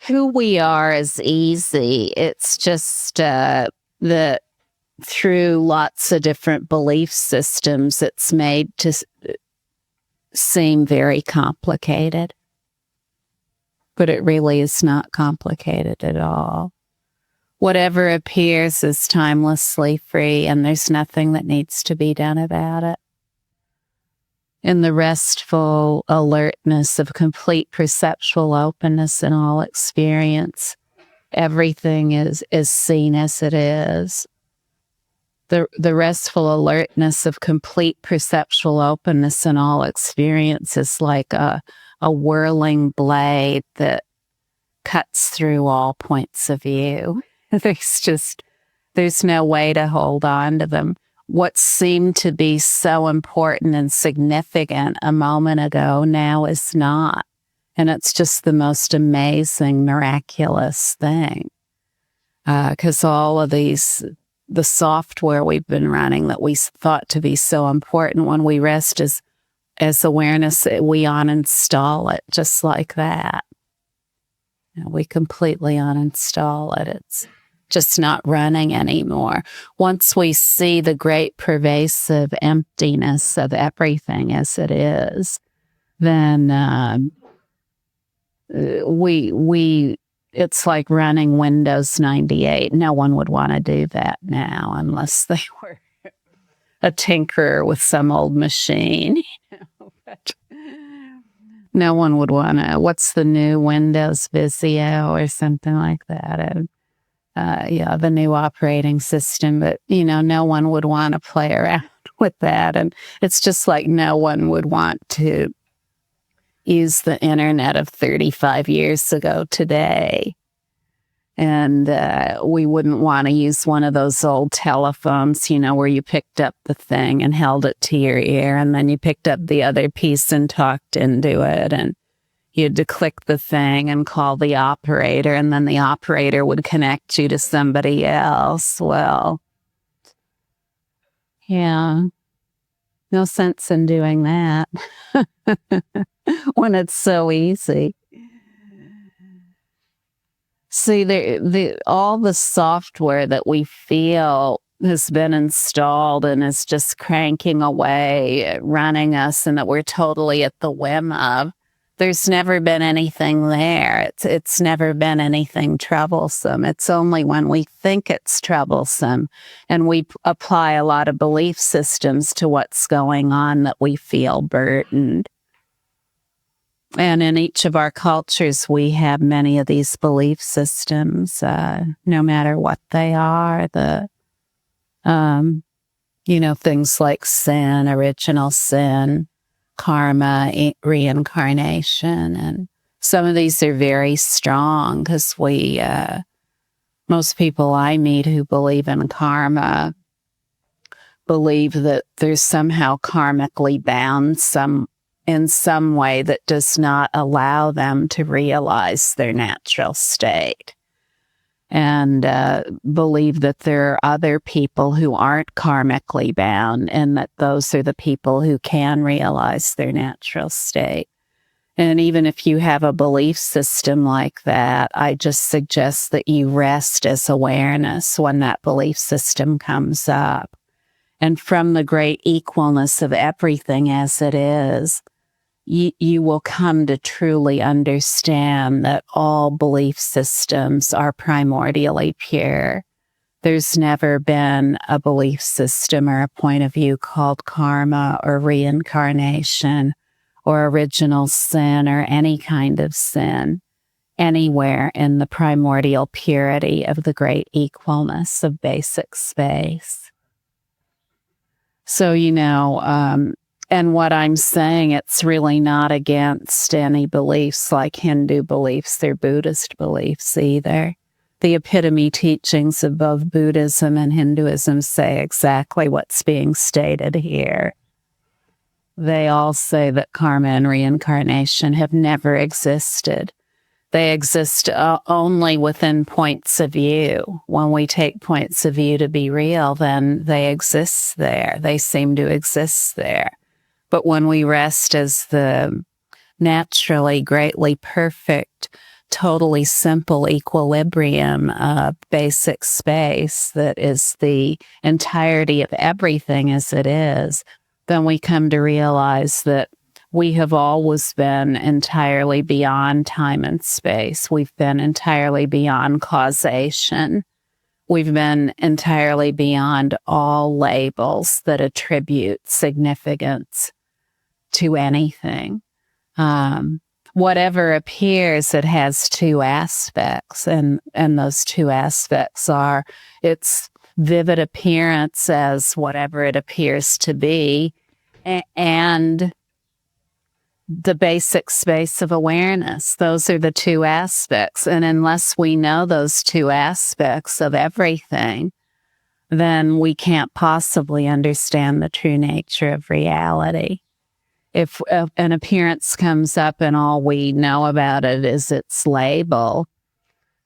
who we are is easy. It's just that through lots of different belief systems, it's made to seem very complicated. But it really is not complicated at all. Whatever appears is timelessly free, and there's nothing that needs to be done about it. In the restful alertness of complete perceptual openness in all experience, everything is seen as it is. The restful alertness of complete perceptual openness in all experience is like a whirling blade that cuts through all points of view. There's no way to hold on to them. What seemed to be so important and significant a moment ago now is not. And it's just the most amazing, miraculous thing. Because all of the software we've been running that we thought to be so important, when we rest as awareness, we uninstall it just like that. We completely uninstall it. It's just not running anymore. Once we see the great pervasive emptiness of everything as it is, then it's like running Windows 98. No one would want to do that now unless they were a tinkerer with some old machine. But no one would want to. What's the new Windows Visio or something like that? And the new operating system. But, no one would want to play around with that. And it's just like no one would want to use the internet of 35 years ago today. And we wouldn't want to use one of those old telephones, where you picked up the thing and held it to your ear, and then you picked up the other piece and talked into it, and you had to click the thing and call the operator, and then the operator would connect you to somebody else. Well, yeah, no sense in doing that when it's so easy. See, all the software that we feel has been installed and is just cranking away, running us, and that we're totally at the whim of. There's never been anything there. It's never been anything troublesome. It's only when we think it's troublesome and we apply a lot of belief systems to what's going on that we feel burdened. And in each of our cultures, we have many of these belief systems, no matter what they are. Things like sin, original sin, karma, reincarnation. And some of these are very strong because most people I meet who believe in karma believe that there's somehow karmically bound in some way that does not allow them to realize their natural state, and believe that there are other people who aren't karmically bound, and that those are the people who can realize their natural state. And even if you have a belief system like that, I just suggest that you rest as awareness when that belief system comes up. And from the great equalness of everything as it is, you will come to truly understand that all belief systems are primordially pure. There's never been a belief system or a point of view called karma or reincarnation or original sin or any kind of sin anywhere in the primordial purity of the great equalness of basic space. So, and what I'm saying, it's really not against any beliefs like Hindu beliefs or Buddhist beliefs either. The epitome teachings of both Buddhism and Hinduism say exactly what's being stated here. They all say that karma and reincarnation have never existed. They exist only within points of view. When we take points of view to be real, then they exist there. They seem to exist there. But when we rest as the naturally, greatly perfect, totally simple equilibrium of basic space that is the entirety of everything as it is, then we come to realize that we have always been entirely beyond time and space. We've been entirely beyond causation. We've been entirely beyond all labels that attribute significance to anything. Whatever appears, it has two aspects, and those two aspects are its vivid appearance as whatever it appears to be, and the basic space of awareness. Those are the two aspects. And unless we know those two aspects of everything, then we can't possibly understand the true nature of reality. If an appearance comes up and all we know about it is its label,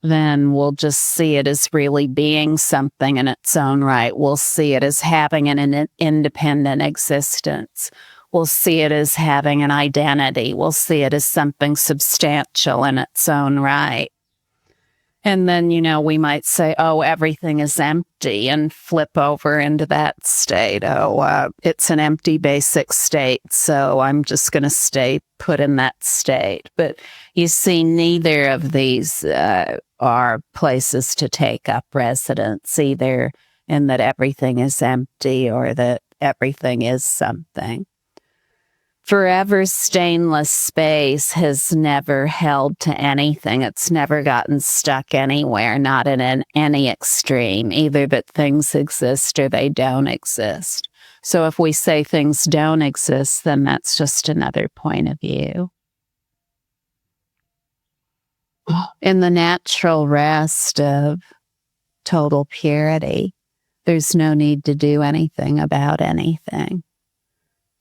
then we'll just see it as really being something in its own right. We'll see it as having an independent existence. We'll see it as having an identity. We'll see it as something substantial in its own right. And then, we might say, oh, everything is empty, and flip over into that state. It's an empty basic state, so I'm just going to stay put in that state. But you see, neither of these are places to take up residence, either in that everything is empty or that everything is something. Forever stainless space has never held to anything. It's never gotten stuck anywhere, not in any extreme, either that things exist or they don't exist. So if we say things don't exist, then that's just another point of view. In the natural rest of total purity, there's no need to do anything about anything.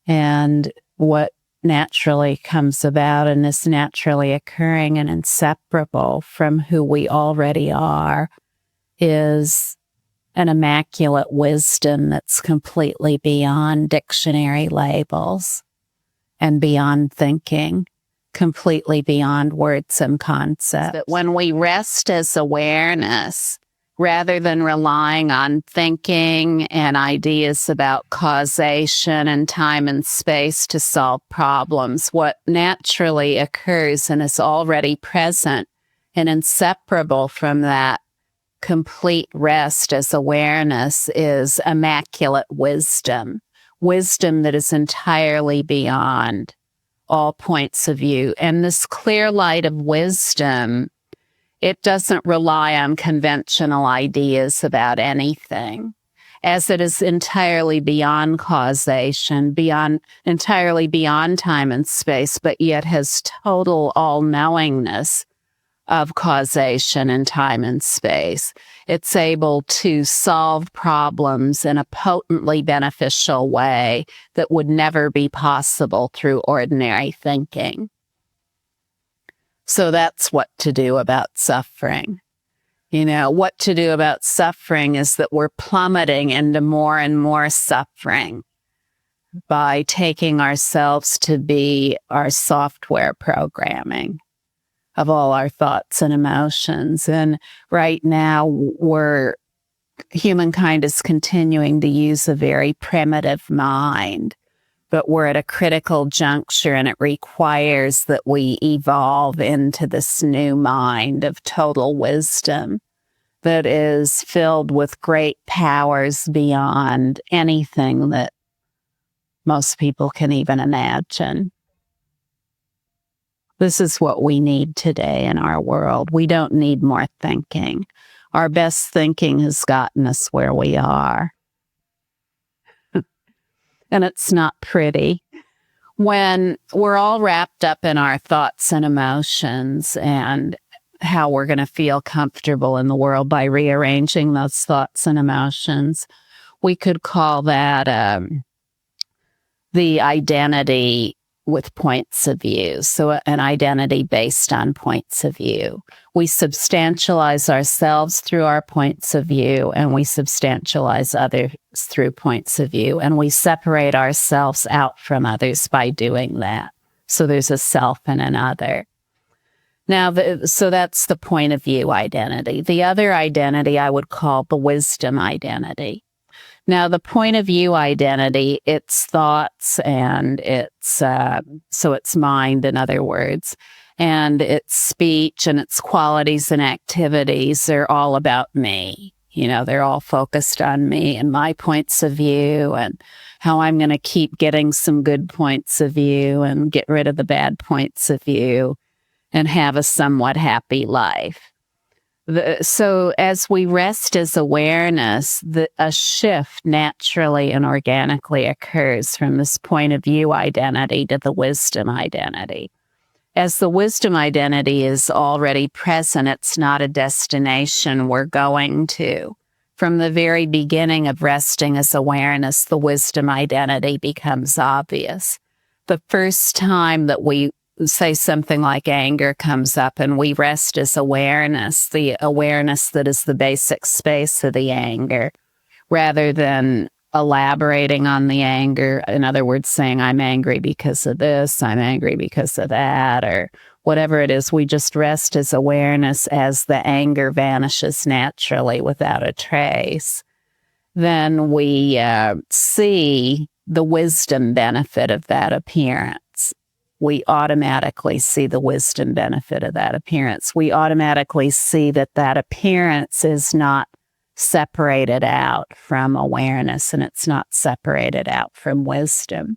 And what naturally comes about and is naturally occurring and inseparable from who we already are is an immaculate wisdom that's completely beyond dictionary labels and beyond thinking, completely beyond words and concepts. That when we rest as awareness, rather than relying on thinking and ideas about causation and time and space to solve problems, what naturally occurs and is already present and inseparable from that complete rest as awareness is immaculate wisdom, wisdom that is entirely beyond all points of view. And this clear light of wisdom, it doesn't rely on conventional ideas about anything, as it is entirely beyond causation, entirely beyond time and space, but yet has total all-knowingness of causation and time and space. It's able to solve problems in a potently beneficial way that would never be possible through ordinary thinking. So that's what to do about suffering. What to do about suffering is that we're plummeting into more and more suffering by taking ourselves to be our software programming of all our thoughts and emotions. And right now, humankind is continuing to use a very primitive mind. But we're at a critical juncture, and it requires that we evolve into this new mind of total wisdom that is filled with great powers beyond anything that most people can even imagine. This is what we need today in our world. We don't need more thinking. Our best thinking has gotten us where we are. And it's not pretty. When we're all wrapped up in our thoughts and emotions and how we're going to feel comfortable in the world by rearranging those thoughts and emotions, we could call that the identity with points of view. So an identity based on points of view. We substantialize ourselves through our points of view, and we substantialize others through points of view, and we separate ourselves out from others by doing that. So there's a self and an other. Now, so that's the point of view identity. The other identity I would call the wisdom identity. Now, the point of view identity, its thoughts and its, so its mind, in other words, and its speech and its qualities and activities are all about me. You know, they're all focused on me and my points of view and how I'm going to keep getting some good points of view and get rid of the bad points of view and have a somewhat happy life. So as we rest as awareness, a shift naturally and organically occurs from this point of view identity to the wisdom identity. As the wisdom identity is already present, it's not a destination we're going to. From the very beginning of resting as awareness, the wisdom identity becomes obvious. The first time that we say something like anger comes up and we rest as awareness, the awareness that is the basic space of the anger, rather than elaborating on the anger. In other words, saying, I'm angry because of this, I'm angry because of that, or whatever it is. We just rest as awareness as the anger vanishes naturally without a trace. Then we see the wisdom benefit of that appearance. We automatically see the wisdom benefit of that appearance. We automatically see that that appearance is not separated out from awareness, and it's not separated out from wisdom.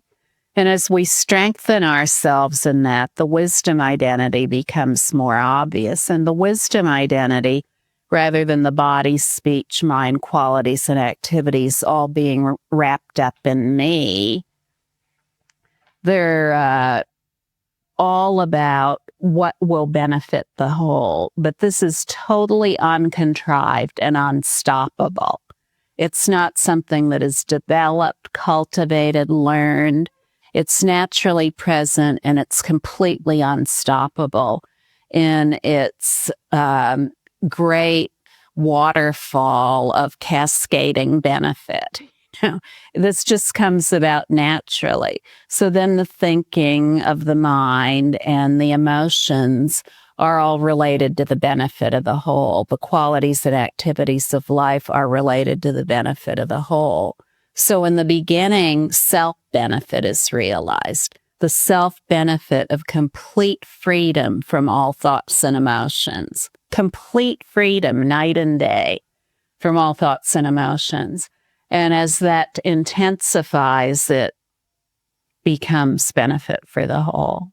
And as we strengthen ourselves in that, the wisdom identity becomes more obvious. And the wisdom identity, rather than the body, speech, mind, qualities, and activities all being wrapped up in me, they're all about what will benefit the whole. But this is totally uncontrived and unstoppable. It's not something that is developed, cultivated, learned. It's naturally present, and it's completely unstoppable in its great waterfall of cascading benefit. This just comes about naturally. So then the thinking of the mind and the emotions are all related to the benefit of the whole. The qualities and activities of life are related to the benefit of the whole. So in the beginning, self-benefit is realized. The self-benefit of complete freedom from all thoughts and emotions. Complete freedom, night and day, from all thoughts and emotions. And as that intensifies, it becomes benefit for the whole.